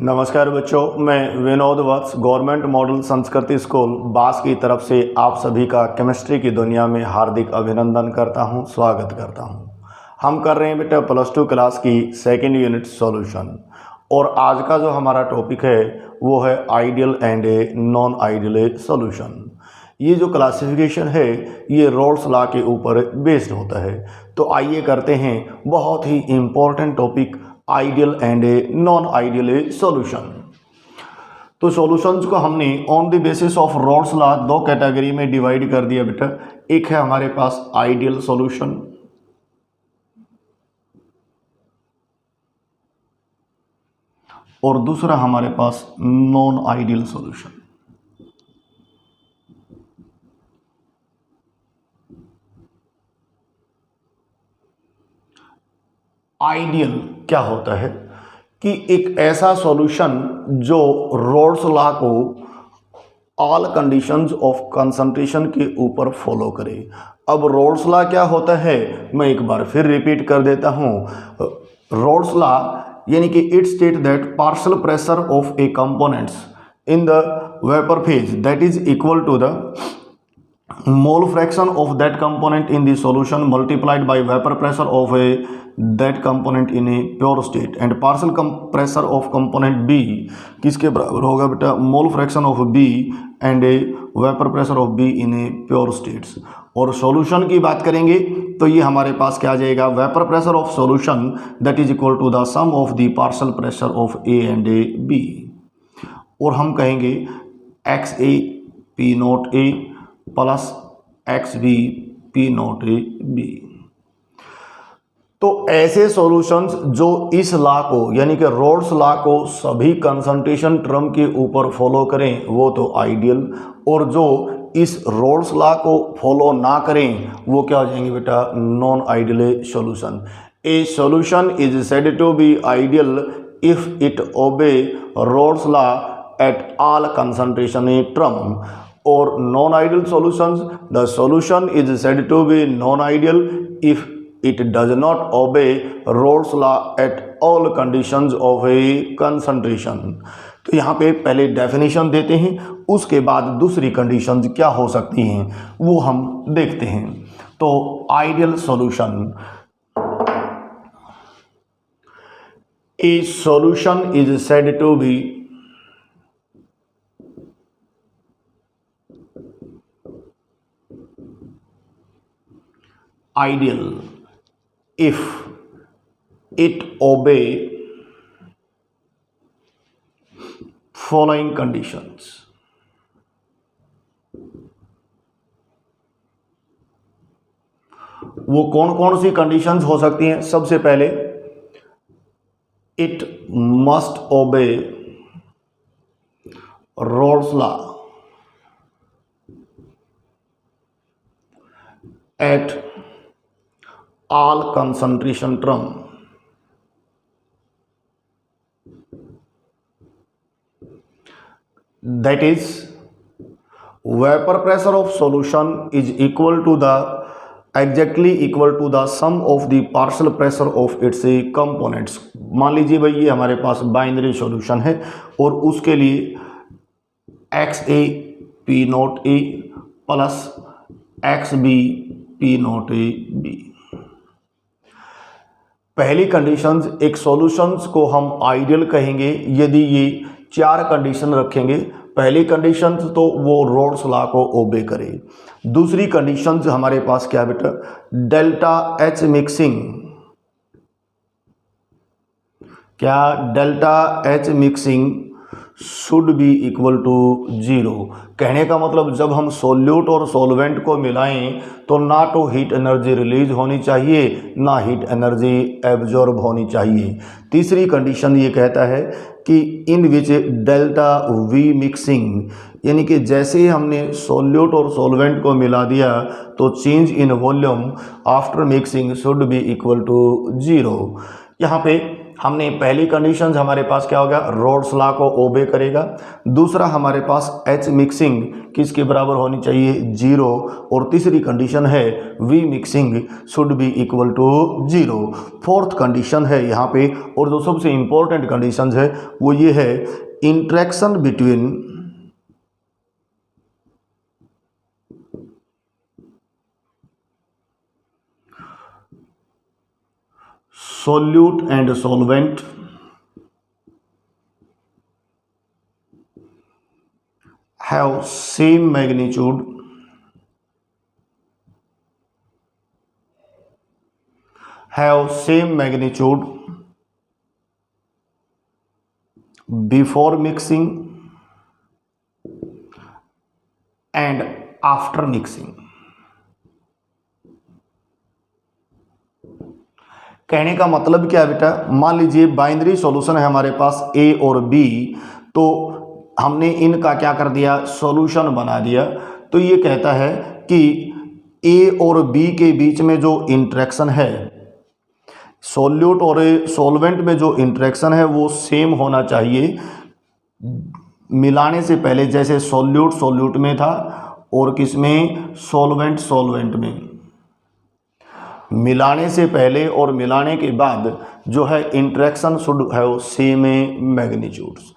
नमस्कार बच्चों, मैं विनोद वत्स गवर्नमेंट मॉडल संस्कृति स्कूल बास की तरफ से आप सभी का केमिस्ट्री की दुनिया में हार्दिक अभिनंदन करता हूं, स्वागत करता हूं। हम कर रहे हैं बेटा +2 क्लास की सेकेंड यूनिट सॉल्यूशन और आज का जो हमारा टॉपिक है वो है ideal and a non ideal solution. ये जो क्लासिफिकेशन है ये रोल्स लॉ के ऊपर बेस्ड होता है। तो आइए करते हैं बहुत ही important topic ideal and a non ideal solution. तो सॉल्यूशंस को हमने on the basis of Raoult's law दो कैटेगरी में डिवाइड कर दिया बेटा। एक है हमारे पास आइडियल सॉल्यूशन और दूसरा हमारे पास नॉन आइडियल सॉल्यूशन। आइडियल क्या होता है कि एक ऐसा सॉल्यूशन जो रोल्स लॉ को ऑल कंडीशंस ऑफ कंसंट्रेशन के ऊपर फॉलो करे। अब रोल्स लॉ क्या होता है मैं एक बार फिर रिपीट कर देता हूँ। रोल्स लॉ यानी कि it state that partial pressure of a components in the vapour phase that is equal to the mole fraction of that component in the solution multiplied by vapor pressure of that component in a pure state and partial pressure of component B किसके बराबर होगा बेटा mole fraction of B and a vapor pressure of B in a pure states। और solution की बात करेंगे तो ये हमारे पास क्या आ जाएगा vapour pressure of solution that is equal to the sum of the partial pressure of A and A B। और हम कहेंगे XA P not A plus XB P not A B। तो ऐसे सॉल्यूशंस जो इस लॉ को यानी कि रोल्स लॉ को सभी कंसंट्रेशन टर्म के ऊपर फॉलो करें वो तो आइडियल, और जो इस रोल्स लॉ को फॉलो ना करें वो क्या हो जाएंगे बेटा non ideal solution. A solution is said to be ideal if it obey Raoult's law at all concentration term or non-ideal solutions, the solution is said to be non-ideal if it does not obey Rolle's law at all conditions of a concentration। तो यहाँ पे पहले definition देते हैं, उसके बाद दूसरी conditions क्या हो सकती हैं वो हम देखते हैं। तो ideal solution, a solution is said to be ideal if it obey following conditions। वो कौन कौन सी कंडीशंस हो सकती हैं? सबसे पहले it must obey Rolle's law at all concentration term। that is vapor pressure of solution is equal to the exactly equal to the sum of the partial pressure of its components। मान लीजिए भाई ये हमारे पास binary solution है और उसके लिए XA P not A plus XB P not A B। पहली कंडीशंस एक सॉल्यूशंस को हम आइडियल कहेंगे यदि ये चार कंडीशन रखेंगे। पहली कंडीशन तो वो रोल्स लॉ को ओबे करे। दूसरी कंडीशंस हमारे पास क्या बेटा डेल्टा H मिक्सिंग, क्या delta H mixing should be equal to 0। कहने का मतलब जब हम सोल्यूट और सॉल्वेंट को मिलाएं तो ना तो हीट एनर्जी रिलीज होनी चाहिए ना हीट एनर्जी एब्जॉर्ब होनी चाहिए। तीसरी कंडीशन ये कहता है कि इन विच डेल्टा V मिक्सिंग यानी कि जैसे ही हमने सोल्यूट और सॉल्वेंट को मिला दिया तो change in volume after mixing should be equal to 0। यहाँ पे हमने पहली कंडीशन हमारे पास क्या हो गया, रोल्स लॉ को ओबे करेगा। दूसरा हमारे पास H मिक्सिंग किसके बराबर होनी चाहिए, 0। और तीसरी कंडीशन है V mixing should be equal to 0। Fourth condition है यहाँ पे, और जो सबसे इंपॉर्टेंट कंडीशन है वो ये है, interaction between solute and solvent have same magnitude before mixing and after mixing। कहने का मतलब क्या है बेटा, मान लीजिए बाइनरी सॉल्यूशन है हमारे पास A और B, तो हमने इनका क्या कर दिया, सॉल्यूशन बना दिया। तो ये कहता है कि A और B के बीच में जो इंटरेक्शन है, सॉल्यूट और सॉल्वेंट में जो इंटरेक्शन है वो सेम होना चाहिए मिलाने से पहले, जैसे सॉल्यूट सॉल्यूट में था और किसमें, सॉल्वेंट सॉल्वेंट में। मिलाने से पहले और मिलाने के बाद जो है interaction should have same magnitudes.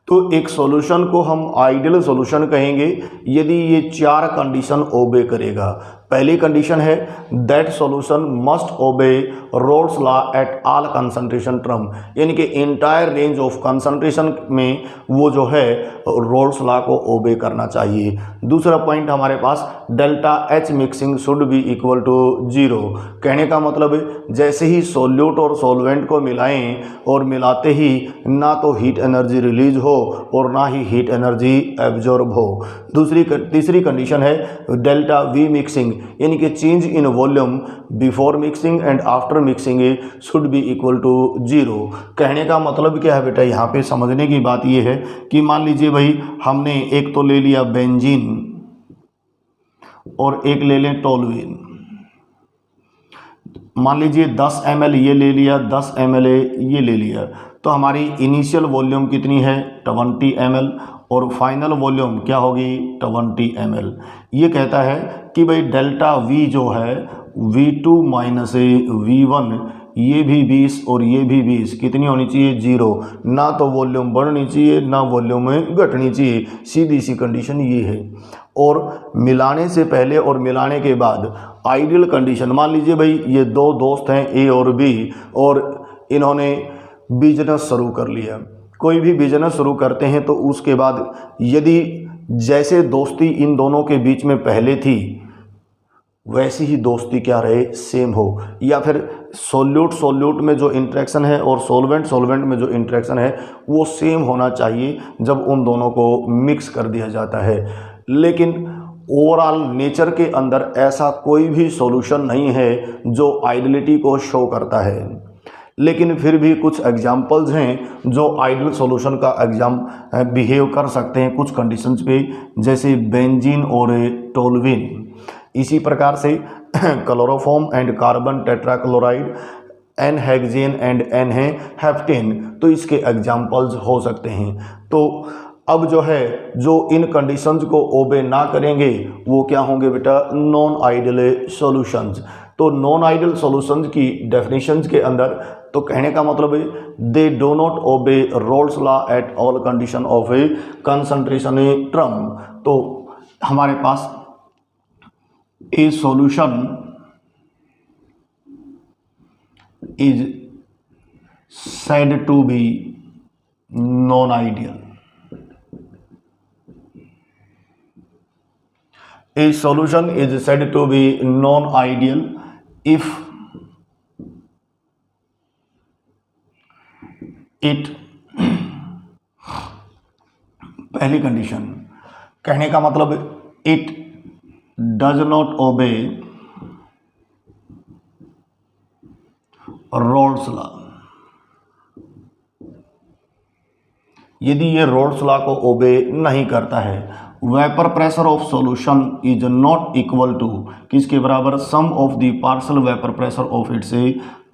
तो एक सॉल्यूशन को हम आइडियल सॉल्यूशन कहेंगे यदि ये 4 कंडीशन ओबे करेगा। पहली कंडीशन है दैट सॉल्यूशन मस्ट ओबे Raoult's law at all concentration term, यानी कि इंटायर रेंज ऑफ कंसंट्रेशन में वो जो है रोल्स लॉ को ओबे करना चाहिए। दूसरा पॉइंट हमारे पास delta H mixing should be equal to 0। कहने का मतलब जैसे ही सॉल्यूट और सॉल्वेंट को मिलाएं और मिलाते ही ना तो हीट एनर्जी रिलीज हो और ना ही हीट एनर्जी एब्जॉर्ब हो। तीसरी कंडीशन है डेल्टा V मिक्सिंग, यानी कि change in volume before mixing and after mixing should be equal to 0। कहने का मतलब क्या है बेटा, यहाँ पे समझने की बात ये है कि मान लीजिए भाई हमने एक तो ले लिया बेंजीन और एक ले लें टोलुइन। मान लीजिए 10 ml ये ले लिया, 10 ml ये ले लिया, तो हमारी इनिशियल वॉल्यूम कितनी है 20 ml और फाइनल वॉल्यूम क्या होगी 20 ml। ये कहता है कि भाई डेल्टा V जो है V2 माइनस V1, ये भी 20 और ये भी 20, कितनी होनी चाहिए 0। ना तो वॉल्यूम बढ़नी चाहिए ना वॉल्यूम घटनी चाहिए, सीधी सी कंडीशन ये है। और मिलाने से पहले और मिलाने के बाद आइडियल कंडीशन, मान लीजिए भाई ये 2 दोस्त हैं A और B और इन्होंने बिजनेस शुरू कर लिया। कोई भी बिजनेस शुरू करते हैं तो उसके बाद यदि जैसे दोस्ती इन दोनों के बीच में पहले थी वैसी ही दोस्ती क्या रहे, सेम हो, या फिर सॉल्यूट सॉल्यूट में जो इंटरेक्शन है और सॉल्वेंट सॉल्वेंट में जो इंटरेक्शन है वो सेम होना चाहिए जब उन दोनों को मिक्स कर दिया जाता है। लेकिन ओवरऑल नेचर के अंदर ऐसा कोई भी सॉल्यूशन नहीं है जो आइडियलिटी को शो करता है। लेकिन फिर भी कुछ एग्जाम्पल्स हैं जो आइडियल सॉल्यूशन का बिहेव कर सकते हैं कुछ कंडीशंस पे, जैसे बेंजीन और टोलुइन। इसी प्रकार से chloroform and carbon tetrachloride, N hexane and N है हेप्टेन, तो इसके एग्जाम्पल्स हो सकते हैं। तो अब जो है जो इन कंडीशंस को ओबे ना करेंगे वो क्या होंगे बेटा, नॉन आइडियल सॉल्यूशंस। तो नॉन आइडियल सॉल्यूशंस की डेफिनेशंस के अंदर तो कहने का मतलब है they do not obey Raoult's law at all condition of a concentration term. तो हमारे पास a solution is said to be non-ideal. A solution is said to be non-ideal if it पहली कंडीशन, कहने का मतलब it does not obey Raoult's law. यदि ये Raoult's law को ओबे नहीं करता है, vapour pressure of solution is not equal to किसके बराबर, sum of the partial vapour pressure of its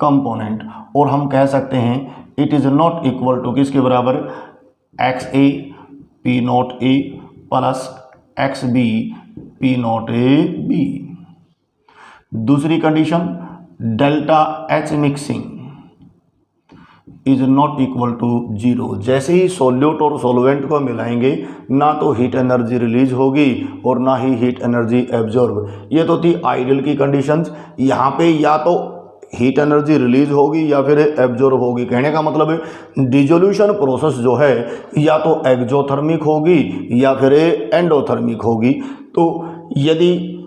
component, और हम कह सकते हैं it is not equal to किसके बराबर, X A P naught A plus X B P naught A B. दूसरी condition, delta H mixing is not equal to zero. जैसे ही सोल्यूट और सोलवेंट को मिलाएंगे ना तो हीट एनर्जी रिलीज होगी और ना ही हीट एनर्जी एब्जॉर्ब। ये तो थी आइडियल की कंडीशंस। यहाँ पे या तो हीट एनर्जी रिलीज होगी या फिर एब्जॉर्ब होगी। कहने का मतलब है डिसोल्यूशन प्रोसेस जो है या तो एक्जोथर्मिक होगी या फिर एंडोथर्मिक होगी। तो यदि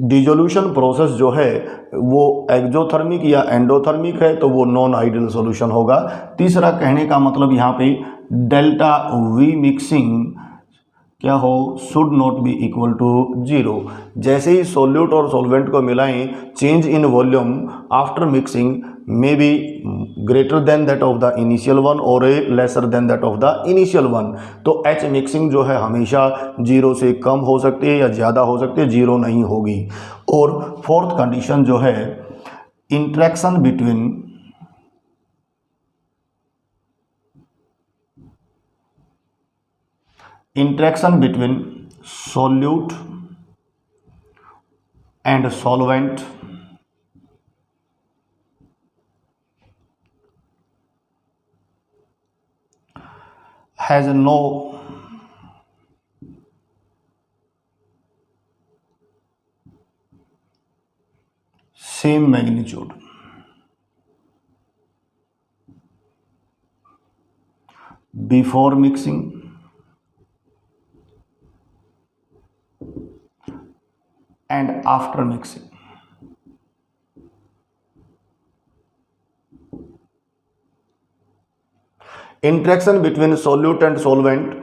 डिसोल्यूशन प्रोसेस जो है वो एक्जोथर्मिक या एंडोथर्मिक है तो वो नॉन आइडियल सॉल्यूशन होगा। तीसरा कहने का मतलब यहाँ पे डेल्टा वी मिक्सिंग क्या हो, should not be equal to zero. जैसे ही सोल्यूट और सॉल्वेंट को मिलाएं, change in volume after mixing may be greater than that of the initial one और a lesser than that of the initial one. तो H mixing जो है हमेशा जीरो से कम हो सकती है या ज़्यादा हो सकती है, जीरो नहीं होगी। और फोर्थ कंडीशन जो है, interaction between solute and solvent has no same magnitude. Before mixing and after mixing. Interaction between solute and solvent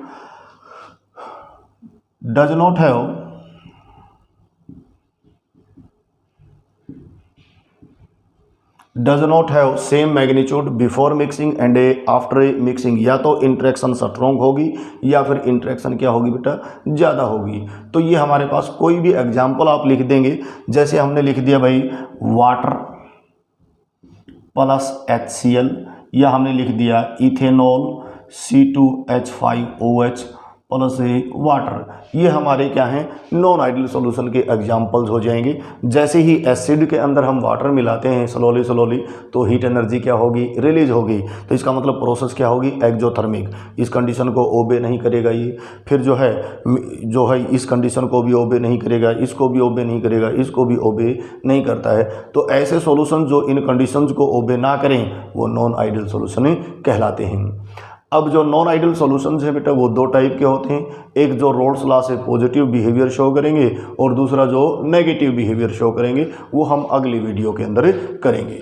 does not have same magnitude before mixing and after mixing। या तो interaction strong होगी या फिर interaction क्या होगी बेटा, ज़्यादा होगी। तो ये हमारे पास कोई भी एग्जाम्पल आप लिख देंगे। जैसे हमने लिख दिया भाई वाटर प्लस HCl, या हमने लिख दिया इथेनॉल C2H5OH प्लस वाटर। ये हमारे क्या हैं, नॉन आइडियल सॉल्यूशन के एग्जांपल्स हो जाएंगे। जैसे ही एसिड के अंदर हम वाटर मिलाते हैं स्लोली तो हीट एनर्जी क्या होगी, रिलीज होगी। तो इसका मतलब प्रोसेस क्या होगी, एक्जोथर्मिक। इस कंडीशन को ओबे नहीं करेगा ये। फिर जो है इस कंडीशन को भी ओबे नहीं करेगा, इसको भी ओबे नहीं करेगा, इसको भी ओबे नहीं करता है। तो ऐसे सॉल्यूशन जो इन कंडीशंस को ओबे ना करें वो नॉन आइडियल सॉल्यूशन कहलाते हैं। अब जो नॉन आइडियल सॉल्यूशंस हैं बेटा वो दो टाइप के होते हैं। एक जो रोल्स लॉ से पॉजिटिव बिहेवियर शो करेंगे और दूसरा जो नेगेटिव बिहेवियर शो करेंगे, वो हम अगली वीडियो के अंदर करेंगे।